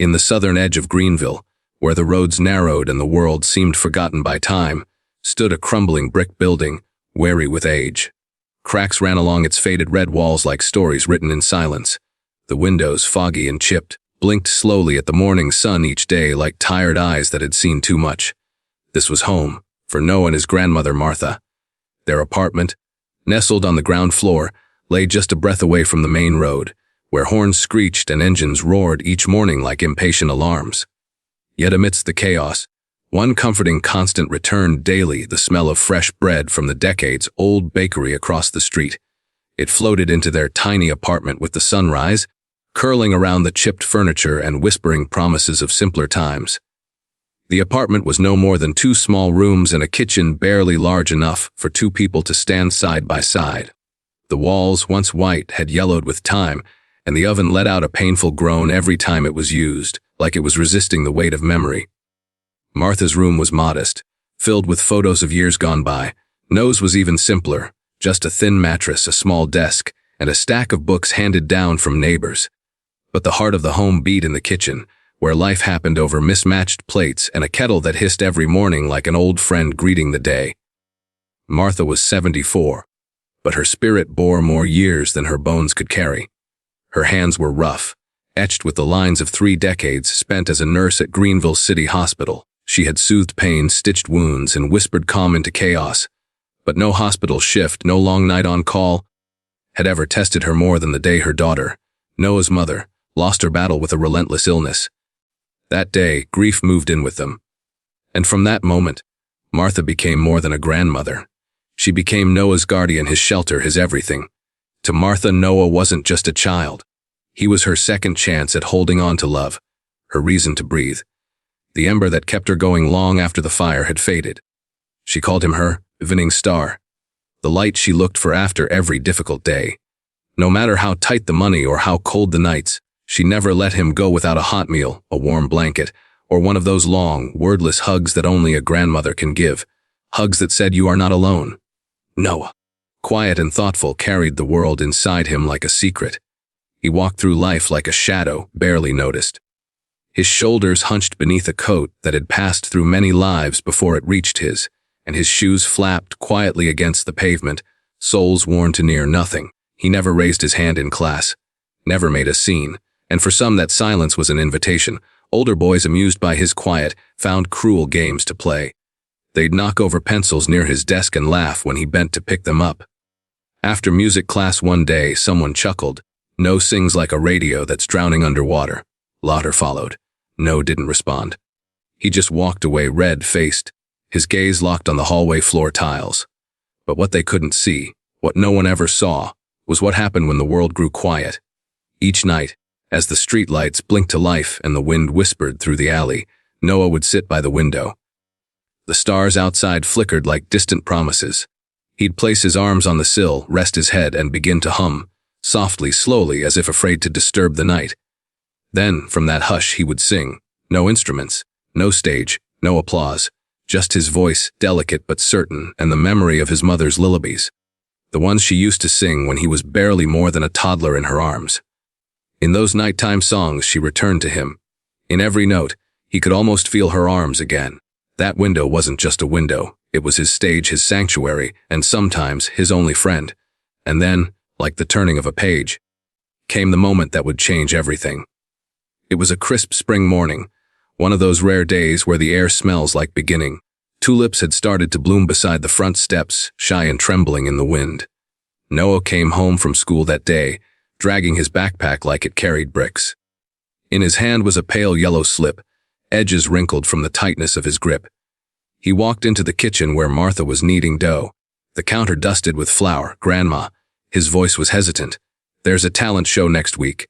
In the southern edge of Greenville, where the roads narrowed and the world seemed forgotten by time, stood a crumbling brick building, weary with age. Cracks ran along its faded red walls like stories written in silence. The windows, foggy and chipped, blinked slowly at the morning sun each day like tired eyes that had seen too much. This was home, for Noah and his grandmother Martha. Their apartment, nestled on the ground floor, lay just a breath away from the main road, where horns screeched and engines roared each morning like impatient alarms. Yet amidst the chaos, one comforting constant returned daily: the smell of fresh bread from the decades-old bakery across the street. It floated into their tiny apartment with the sunrise, curling around the chipped furniture and whispering promises of simpler times. The apartment was no more than 2 small rooms and a kitchen barely large enough for 2 people to stand side by side. The walls, once white, had yellowed with time, and the oven let out a painful groan every time it was used, like it was resisting the weight of memory. Martha's room was modest, filled with photos of years gone by. Noah's was even simpler, just a thin mattress, a small desk, and a stack of books handed down from neighbors. But the heart of the home beat in the kitchen, where life happened over mismatched plates and a kettle that hissed every morning like an old friend greeting the day. Martha was 74, but her spirit bore more years than her bones could carry. Her hands were rough, etched with the lines of 3 decades spent as a nurse at Greenville City Hospital. She had soothed pain, stitched wounds, and whispered calm into chaos. But no hospital shift, no long night on call, had ever tested her more than the day her daughter, Noah's mother, lost her battle with a relentless illness. That day, grief moved in with them. And from that moment, Martha became more than a grandmother. She became Noah's guardian, his shelter, his everything. To Martha, Noah wasn't just a child. He was her second chance at holding on to love, her reason to breathe. The ember that kept her going long after the fire had faded. She called him her evening star, the light she looked for after every difficult day. No matter how tight the money or how cold the nights, she never let him go without a hot meal, a warm blanket, or one of those long, wordless hugs that only a grandmother can give. Hugs that said, "You are not alone." Noah, quiet and thoughtful, carried the world inside him like a secret. He walked through life like a shadow, barely noticed. His shoulders hunched beneath a coat that had passed through many lives before it reached his, and his shoes flapped quietly against the pavement, soles worn to near nothing. He never raised his hand in class, never made a scene, and for some that silence was an invitation. Older boys, amused by his quiet, found cruel games to play. They'd knock over pencils near his desk and laugh when he bent to pick them up. After music class one day, someone chuckled. "No sings like a radio that's drowning underwater." Laughter followed. No didn't respond. He just walked away, red-faced, his gaze locked on the hallway floor tiles. But what they couldn't see, what no one ever saw, was what happened when the world grew quiet. Each night, as the streetlights blinked to life and the wind whispered through the alley, Noah would sit by the window. The stars outside flickered like distant promises. He'd place his arms on the sill, rest his head, and begin to hum, softly, slowly, as if afraid to disturb the night. Then, from that hush, he would sing. No instruments, no stage, no applause, just his voice, delicate but certain, and the memory of his mother's lullabies. The ones she used to sing when he was barely more than a toddler in her arms. In those nighttime songs, she returned to him. In every note, he could almost feel her arms again. That window wasn't just a window. It was his stage, his sanctuary, and sometimes his only friend. And then, like the turning of a page, came the moment that would change everything. It was a crisp spring morning, one of those rare days where the air smells like beginning. Tulips had started to bloom beside the front steps, shy and trembling in the wind. Noah came home from school that day, dragging his backpack like it carried bricks. In his hand was a pale yellow slip, edges wrinkled from the tightness of his grip. He walked into the kitchen where Martha was kneading dough, the counter dusted with flour. "Grandma," his voice was hesitant, "there's a talent show next week."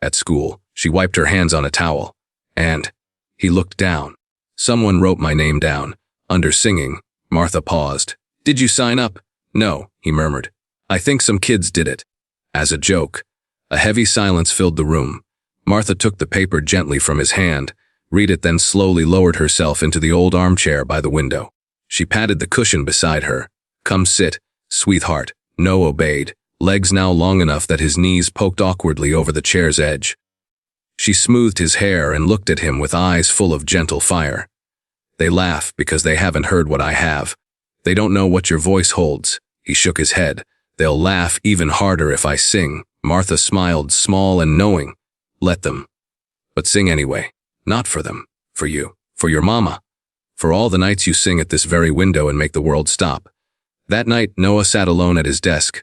At school, she wiped her hands on a towel. And he looked down. Someone wrote my name down. Under singing, Martha paused. "Did you sign up?" "No," he murmured. "I think some kids did it." As a joke, a heavy silence filled the room. Martha took the paper gently from his hand, read it, then slowly lowered herself into the old armchair by the window. She patted the cushion beside her. "Come sit, sweetheart." Noah obeyed, legs now long enough that his knees poked awkwardly over the chair's edge. She smoothed his hair and looked at him with eyes full of gentle fire. They laugh because they haven't heard what I have. They don't know what your voice holds. He shook his head. They'll laugh even harder if I sing. Martha smiled, small and knowing. Let them. But sing anyway. Not for them. For you. For your mama. For all the nights you sing at this very window and make the world stop. That night, Noah sat alone at his desk.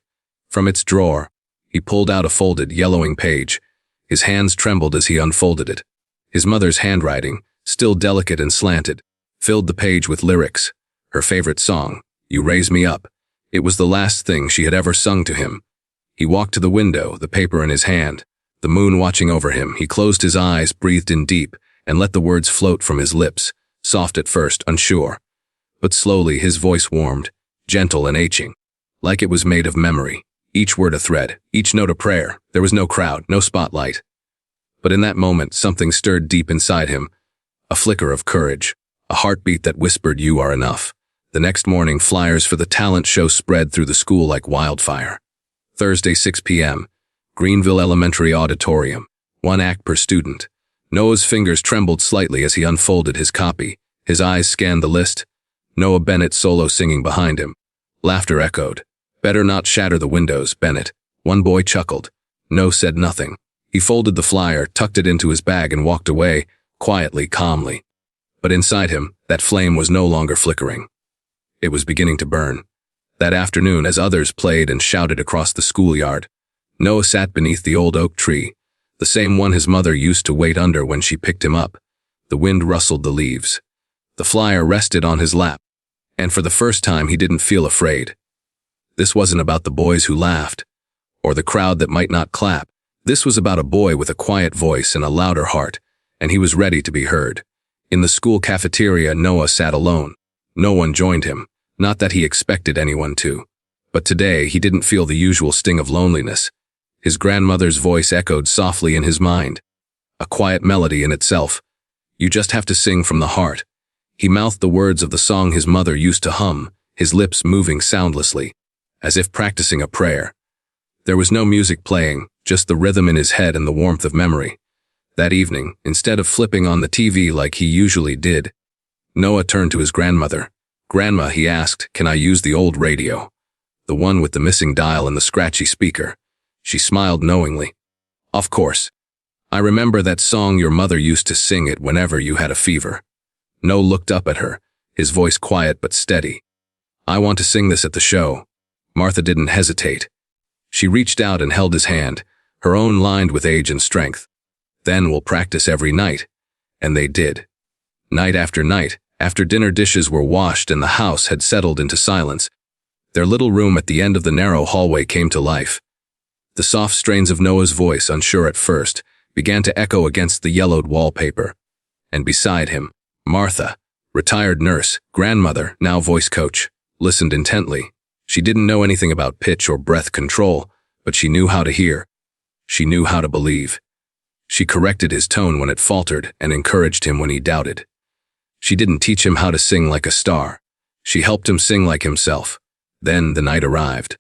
From its drawer, he pulled out a folded, yellowing page. His hands trembled as he unfolded it. His mother's handwriting, still delicate and slanted, filled the page with lyrics. Her favorite song, You Raise Me Up. It was the last thing she had ever sung to him. He walked to the window, the paper in his hand. The moon watching over him, he closed his eyes, breathed in deep, and let the words float from his lips, soft at first, unsure. But slowly his voice warmed, gentle and aching, like it was made of memory. Each word a thread, each note a prayer. There was no crowd, no spotlight. But in that moment, something stirred deep inside him. A flicker of courage, a heartbeat that whispered, you are enough. The next morning, flyers for the talent show spread through the school like wildfire. Thursday, 6 p.m., Greenville Elementary Auditorium, 1 act per student. Noah's fingers trembled slightly as he unfolded his copy. His eyes scanned the list. Noah Bennett solo singing behind him. Laughter echoed. Better not shatter the windows, Bennett. One boy chuckled. No said nothing. He folded the flyer, tucked it into his bag and walked away, quietly, calmly. But inside him, that flame was no longer flickering. It was beginning to burn. That afternoon, as others played and shouted across the schoolyard, Noah sat beneath the old oak tree, the same one his mother used to wait under when she picked him up. The wind rustled the leaves. The flyer rested on his lap, and for the first time he didn't feel afraid. This wasn't about the boys who laughed, or the crowd that might not clap. This was about a boy with a quiet voice and a louder heart, and he was ready to be heard. In the school cafeteria, Noah sat alone. No one joined him, not that he expected anyone to. But today, he didn't feel the usual sting of loneliness. His grandmother's voice echoed softly in his mind. A quiet melody in itself. You just have to sing from the heart. He mouthed the words of the song his mother used to hum, his lips moving soundlessly, as if practicing a prayer. There was no music playing, just the rhythm in his head and the warmth of memory. That evening, instead of flipping on the TV like he usually did, Noah turned to his grandmother. Grandma, he asked, can I use the old radio? The one with the missing dial and the scratchy speaker. She smiled knowingly. Of course. I remember that song your mother used to sing it whenever you had a fever. Noah looked up at her, his voice quiet but steady. I want to sing this at the show. Martha didn't hesitate. She reached out and held his hand, her own lined with age and strength. Then we'll practice every night. And they did. Night after night, after dinner dishes were washed and the house had settled into silence, their little room at the end of the narrow hallway came to life. The soft strains of Noah's voice, unsure at first, began to echo against the yellowed wallpaper. And beside him, Martha, retired nurse, grandmother, now voice coach, listened intently. She didn't know anything about pitch or breath control, but she knew how to hear. She knew how to believe. She corrected his tone when it faltered and encouraged him when he doubted. She didn't teach him how to sing like a star. She helped him sing like himself. Then the night arrived.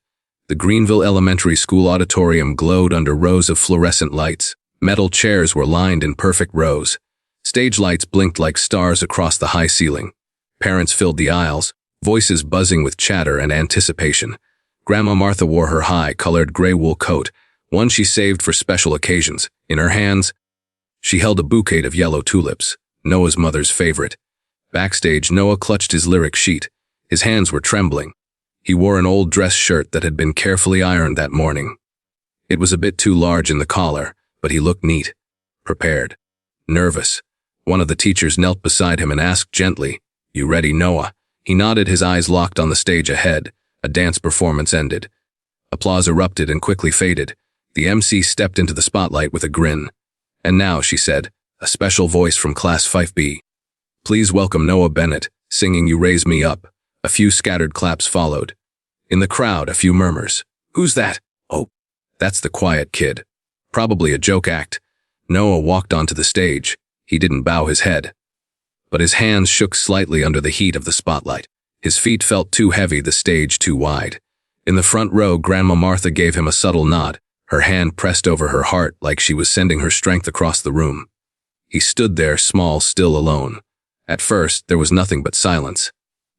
The Greenville Elementary School auditorium glowed under rows of fluorescent lights. Metal chairs were lined in perfect rows. Stage lights blinked like stars across the high ceiling. Parents filled the aisles, voices buzzing with chatter and anticipation. Grandma Martha wore her high-colored gray wool coat, one she saved for special occasions. In her hands, she held a bouquet of yellow tulips, Noah's mother's favorite. Backstage, Noah clutched his lyric sheet. His hands were trembling. He wore an old dress shirt that had been carefully ironed that morning. It was a bit too large in the collar, but he looked neat, prepared, nervous. One of the teachers knelt beside him and asked gently, "You ready, Noah?" He nodded, his eyes locked on the stage ahead. A dance performance ended. Applause erupted and quickly faded. The MC stepped into the spotlight with a grin. And now, she said, a special voice from Class 5B. Please welcome Noah Bennett, singing You Raise Me Up. A few scattered claps followed. In the crowd, a few murmurs. Who's that? Oh, that's the quiet kid. Probably a joke act. Noah walked onto the stage. He didn't bow his head. But his hands shook slightly under the heat of the spotlight. His feet felt too heavy, the stage too wide. In the front row, Grandma Martha gave him a subtle nod, her hand pressed over her heart like she was sending her strength across the room. He stood there, small, still alone. At first, there was nothing but silence.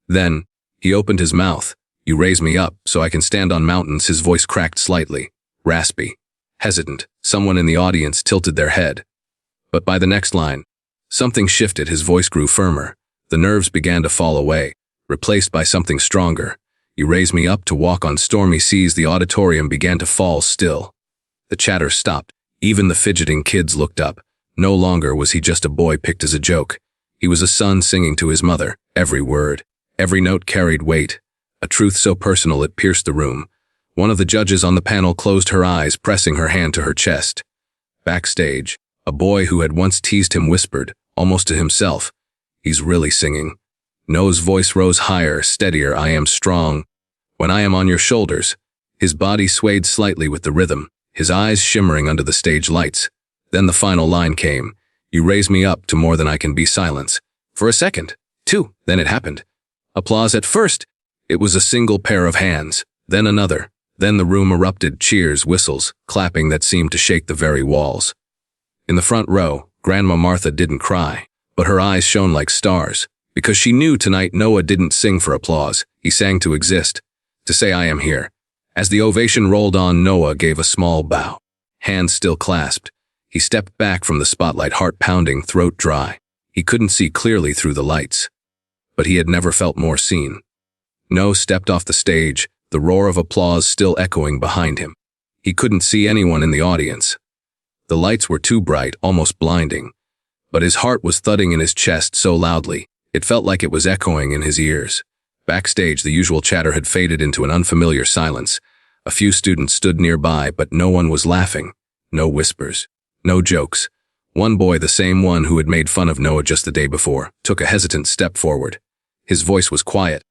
Then, he opened his mouth. "You raise me up so I can stand on mountains." His voice cracked slightly, raspy, hesitant. Someone in the audience tilted their head. But by the next line, something shifted. His voice grew firmer. The nerves began to fall away, replaced by something stronger. "You raise me up to walk on stormy seas." The auditorium began to fall still. The chatter stopped. Even the fidgeting kids looked up. No longer was he just a boy picked as a joke. He was a son singing to his mother. Every word, every note carried weight. A truth so personal it pierced the room. One of the judges on the panel closed her eyes, pressing her hand to her chest. Backstage, a boy who had once teased him whispered, almost to himself, "He's really singing." Noah's voice rose higher, steadier. "I am strong when I am on your shoulders." His body swayed slightly with the rhythm, his eyes shimmering under the stage lights. Then the final line came. "You raise me up to more than I can be." Silence. For a second, two, then it happened. Applause. At first, it was a single pair of hands, then another. Then the room erupted, cheers, whistles, clapping that seemed to shake the very walls. In the front row, Grandma Martha didn't cry, but her eyes shone like stars, because she knew tonight Noah didn't sing for applause. He sang to exist, to say, "I am here." As the ovation rolled on, Noah gave a small bow, hands still clasped. He stepped back from the spotlight, heart pounding, throat dry. He couldn't see clearly through the lights, but he had never felt more seen. Noah stepped off the stage, the roar of applause still echoing behind him. He couldn't see anyone in the audience. The lights were too bright, almost blinding, but his heart was thudding in his chest so loudly, it felt like it was echoing in his ears. Backstage, the usual chatter had faded into an unfamiliar silence. A few students stood nearby, but no one was laughing. No whispers. No jokes. One boy, the same one who had made fun of Noah just the day before, took a hesitant step forward. His voice was quiet,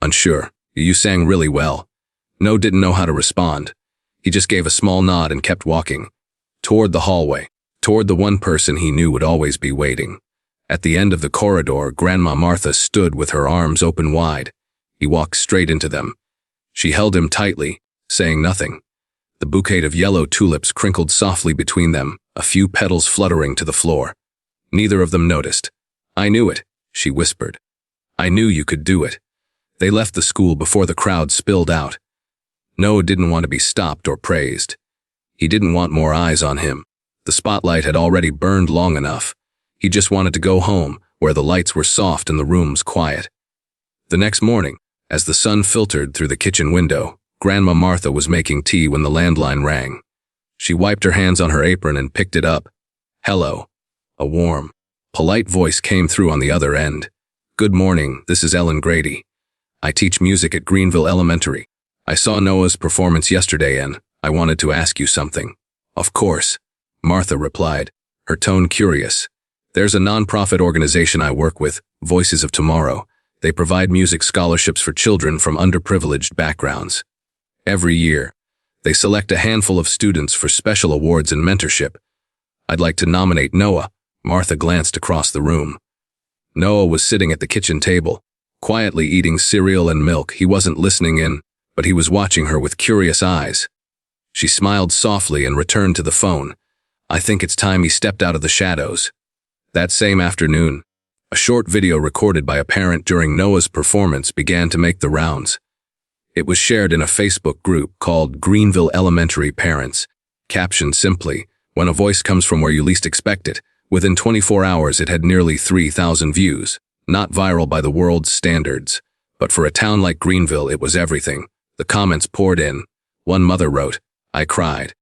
unsure. "You sang really well." Noah didn't know how to respond. He just gave a small nod and kept walking. Toward the hallway. Toward the one person he knew would always be waiting. At the end of the corridor, Grandma Martha stood with her arms open wide. He walked straight into them. She held him tightly, saying nothing. The bouquet of yellow tulips crinkled softly between them, a few petals fluttering to the floor. Neither of them noticed. "I knew it," she whispered. "I knew you could do it." They left the school before the crowd spilled out. Noah didn't want to be stopped or praised. He didn't want more eyes on him. The spotlight had already burned long enough. He just wanted to go home, where the lights were soft and the rooms quiet. The next morning, as the sun filtered through the kitchen window, Grandma Martha was making tea when the landline rang. She wiped her hands on her apron and picked it up. "Hello." A warm, polite voice came through on the other end. "Good morning, this is Ellen Grady. I teach music at Greenville Elementary. I saw Noah's performance yesterday and I wanted to ask you something." "Of course," Martha replied, her tone curious. "There's a nonprofit organization I work with, Voices of Tomorrow. They provide music scholarships for children from underprivileged backgrounds. Every year, they select a handful of students for special awards and mentorship. I'd like to nominate Noah." Martha glanced across the room. Noah was sitting at the kitchen table, quietly eating cereal and milk. He wasn't listening in, but he was watching her with curious eyes. She smiled softly and returned to the phone. "I think it's time he stepped out of the shadows." That same afternoon, a short video recorded by a parent during Noah's performance began to make the rounds. It was shared in a Facebook group called Greenville Elementary Parents. Captioned simply, "When a voice comes from where you least expect it." Within 24 hours, it had nearly 3,000 views. Not viral by the world's standards, but for a town like Greenville, it was everything. The comments poured in. One mother wrote, "I cried.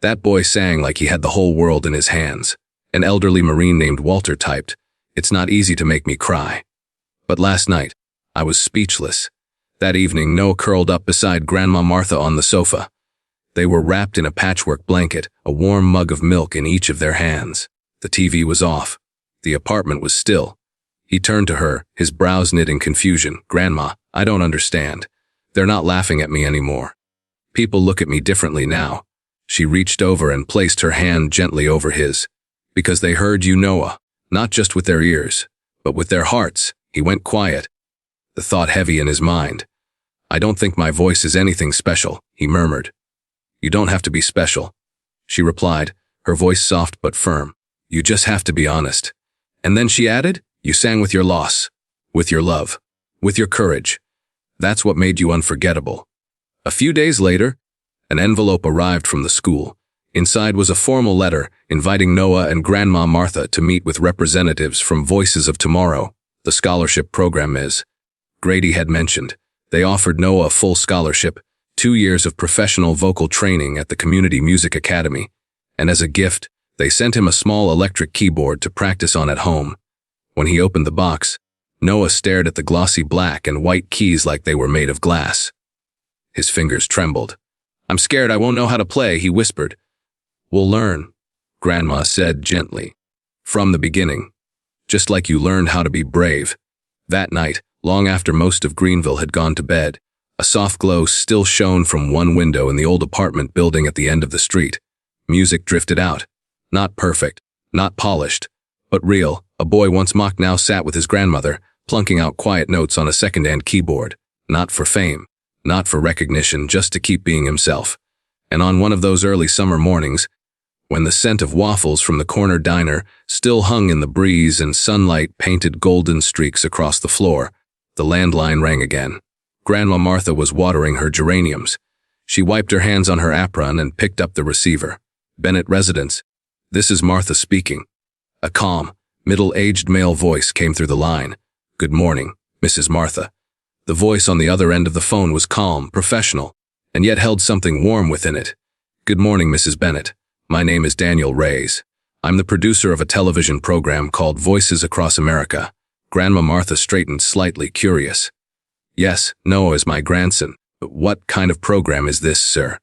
That boy sang like he had the whole world in his hands." An elderly Marine named Walter typed, "It's not easy to make me cry. But last night, I was speechless." That evening, Noah curled up beside Grandma Martha on the sofa. They were wrapped in a patchwork blanket, a warm mug of milk in each of their hands. The TV was off. The apartment was still. He turned to her, his brows knit in confusion. "Grandma, I don't understand. They're not laughing at me anymore. People look at me differently now." She reached over and placed her hand gently over his. "Because they heard you, Noah, not just with their ears, but with their hearts." He went quiet, the thought heavy in his mind. "I don't think my voice is anything special," he murmured. You don't have to be special, she replied, her voice soft but firm. You just have to be honest. And then she added, you sang with your loss, with your love, with your courage. That's what made you unforgettable. A few days later, an envelope arrived from the school. Inside was a formal letter inviting Noah and Grandma Martha to meet with representatives from Voices of Tomorrow, the scholarship program Grady had mentioned. They offered Noah a full scholarship, 2 years of professional vocal training at the Community Music Academy, and as a gift, they sent him a small electric keyboard to practice on at home. When he opened the box, Noah stared at the glossy black and white keys like they were made of glass. His fingers trembled. I'm scared I won't know how to play, he whispered. We'll learn, Grandma said gently. From the beginning. Just like you learned how to be brave. That night, long after most of Greenville had gone to bed, a soft glow still shone from one window in the old apartment building at the end of the street. Music drifted out. Not perfect, not polished, but real. A boy once mocked now sat with his grandmother, plunking out quiet notes on a second-hand keyboard. Not for fame, not for recognition, just to keep being himself. And on one of those early summer mornings, when the scent of waffles from the corner diner still hung in the breeze and sunlight painted golden streaks across the floor, the landline rang again. Grandma Martha was watering her geraniums. She wiped her hands on her apron and picked up the receiver. Bennett Residence. This is Martha speaking. A calm, middle-aged male voice came through the line. Good morning, Mrs. Martha. The voice on the other end of the phone was calm, professional, and yet held something warm within it. Good morning, Mrs. Bennett. My name is Daniel Reyes. I'm the producer of a television program called Voices Across America. Grandma Martha straightened slightly, curious. Yes, Noah is my grandson. But what kind of program is this, sir?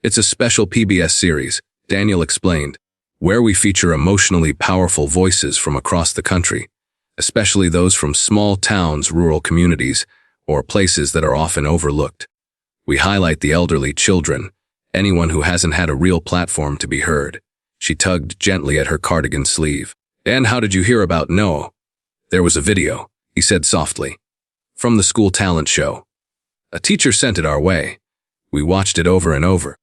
It's a special PBS series, Daniel explained, where we feature emotionally powerful voices from across the country, especially those from small towns, rural communities, or places that are often overlooked. We highlight the elderly, children, anyone who hasn't had a real platform to be heard. She tugged gently at her cardigan sleeve. And how did you hear about Noah? There was a video, he said softly. From the school talent show. A teacher sent it our way. We watched it over and over.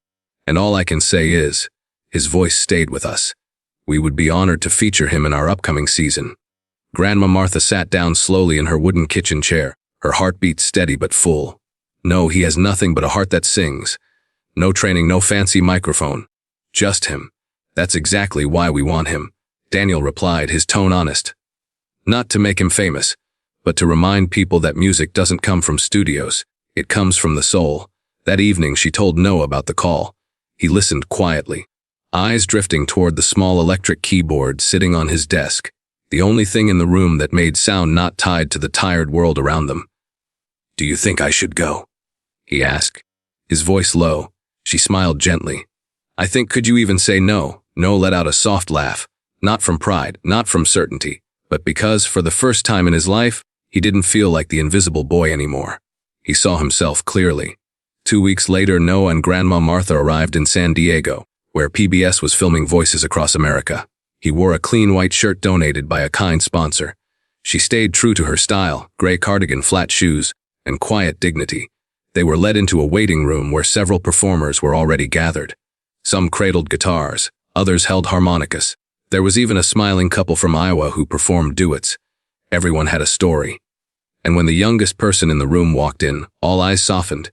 And all I can say is, his voice stayed with us. We would be honored to feature him in our upcoming season. Grandma Martha sat down slowly in her wooden kitchen chair, her heartbeat steady but full. No, he has nothing but a heart that sings. No training, no fancy microphone. Just him. That's exactly why we want him, Daniel replied, his tone honest. Not to make him famous, but to remind people that music doesn't come from studios. It comes from the soul. That evening she told Noah about the call. He listened quietly, eyes drifting toward the small electric keyboard sitting on his desk, the only thing in the room that made sound not tied to the tired world around them. Do you think I should go? He asked, his voice low. She smiled gently. I think could you even say no? Noah let out a soft laugh, not from pride, not from certainty, but because, for the first time in his life, he didn't feel like the invisible boy anymore. He saw himself clearly. 2 weeks later, Noah and Grandma Martha arrived in San Diego, where PBS was filming Voices Across America. He wore a clean white shirt donated by a kind sponsor. She stayed true to her style, gray cardigan, flat shoes, and quiet dignity. They were led into a waiting room where several performers were already gathered. Some cradled guitars, others held harmonicas. There was even a smiling couple from Iowa who performed duets. Everyone had a story. And when the youngest person in the room walked in, all eyes softened.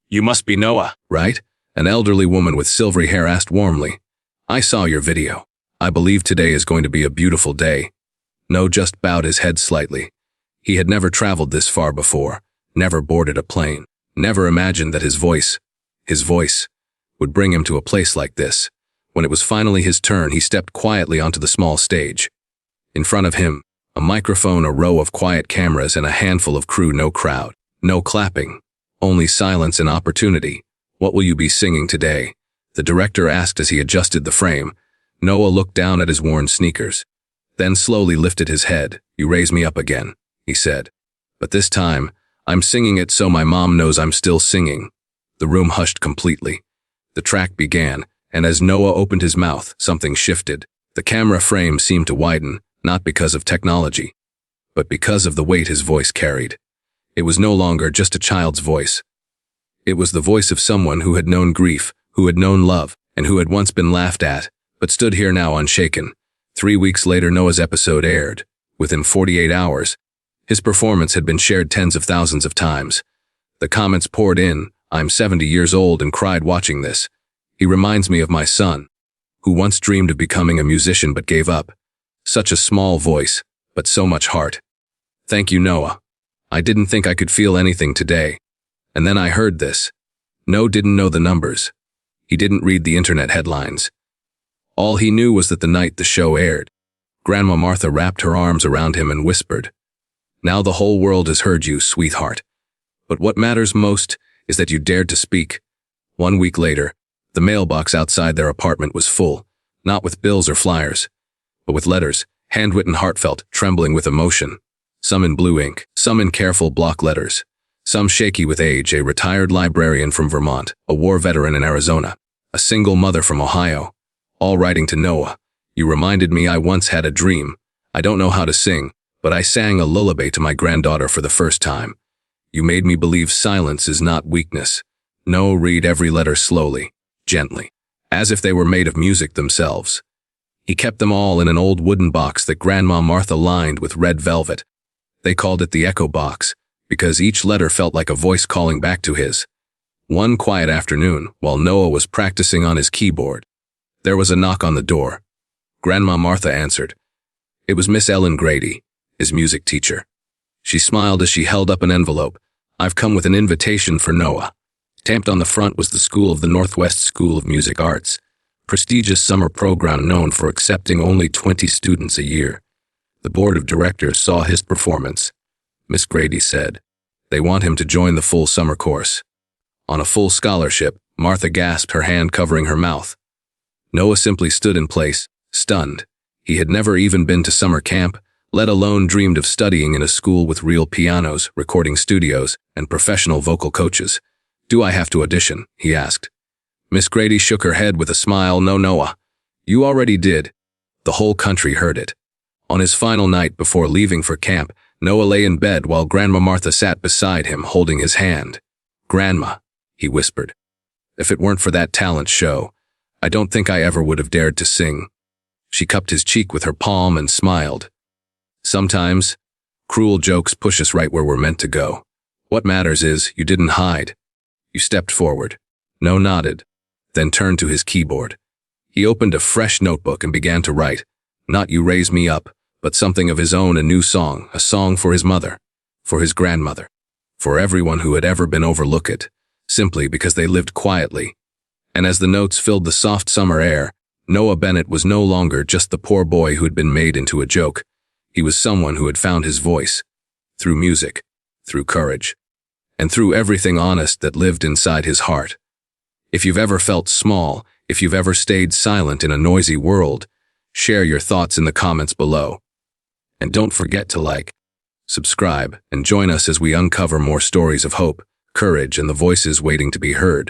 You must be Noah, right? An elderly woman with silvery hair asked warmly. I saw your video. I believe today is going to be a beautiful day. Noah just bowed his head slightly. He had never traveled this far before, never boarded a plane, never imagined that his voice, would bring him to a place like this. When it was finally his turn, he stepped quietly onto the small stage. In front of him, a microphone, a row of quiet cameras, and a handful of crew. No crowd, no clapping, only silence and opportunity. What will you be singing today? The director asked as he adjusted the frame. Noah looked down at his worn sneakers, then slowly lifted his head. You raise me up again, he said. But this time, I'm singing it so my mom knows I'm still singing. The room hushed completely. The track began, and as Noah opened his mouth, something shifted. The camera frame seemed to widen, not because of technology, but because of the weight his voice carried. It was no longer just a child's voice. It was the voice of someone who had known grief, who had known love, and who had once been laughed at, but stood here now unshaken. 3 weeks later, Noah's episode aired. Within 48 hours, his performance had been shared tens of thousands of times. The comments poured in. "I'm 70 years old and cried watching this. He reminds me of my son, who once dreamed of becoming a musician but gave up. Such a small voice, but so much heart. Thank you, Noah. I didn't think I could feel anything today. And then I heard this." Noah didn't know the numbers. He didn't read the internet headlines. All he knew was that the night the show aired, Grandma Martha wrapped her arms around him and whispered, "Now the whole world has heard you, sweetheart. But what matters most is that you dared to speak." 1 week later, the mailbox outside their apartment was full, not with bills or flyers, but with letters, handwritten, heartfelt, trembling with emotion. Some in blue ink, some in careful block letters, some shaky with age. A retired librarian from Vermont, a war veteran in Arizona, a single mother from Ohio, all writing to Noah. "You reminded me I once had a dream. I don't know how to sing, but I sang a lullaby to my granddaughter for the first time. You made me believe silence is not weakness." Noah read every letter slowly, gently, as if they were made of music themselves. He kept them all in an old wooden box that Grandma Martha lined with red velvet. They called it the Echo Box, because each letter felt like a voice calling back to his. One quiet afternoon, while Noah was practicing on his keyboard, there was a knock on the door. Grandma Martha answered. It was Miss Ellen Grady, his music teacher. She smiled as she held up an envelope. "I've come with an invitation for Noah." Stamped on the front was the School of the Northwest School of Music Arts, prestigious summer program known for accepting only 20 students a year. The board of directors saw his performance. Miss Grady said, "They want him to join the full summer course." On a full scholarship, Martha gasped, her hand covering her mouth. Noah simply stood in place, stunned. He had never even been to summer camp, let alone dreamed of studying in a school with real pianos, recording studios, and professional vocal coaches. "Do I have to audition?" he asked. Miss Grady shook her head with a smile. "No, Noah. You already did." The whole country heard it. On his final night before leaving for camp, Noah lay in bed while Grandma Martha sat beside him, holding his hand. "Grandma," he whispered, "if it weren't for that talent show, I don't think I ever would have dared to sing." She cupped his cheek with her palm and smiled. Sometimes, cruel jokes push us right where we're meant to go. What matters is, you didn't hide. You stepped forward. Noah nodded, then turned to his keyboard. He opened a fresh notebook and began to write, not "You Raise Me Up," but something of his own, a new song, a song for his mother, for his grandmother, for everyone who had ever been overlooked, simply because they lived quietly. And as the notes filled the soft summer air, Noah Bennett was no longer just the poor boy who had been made into a joke. He was someone who had found his voice, through music, through courage, and through everything honest that lived inside his heart. If you've ever felt small, if you've ever stayed silent in a noisy world, share your thoughts in the comments below. And don't forget to like, subscribe, and join us as we uncover more stories of hope, courage, and the voices waiting to be heard.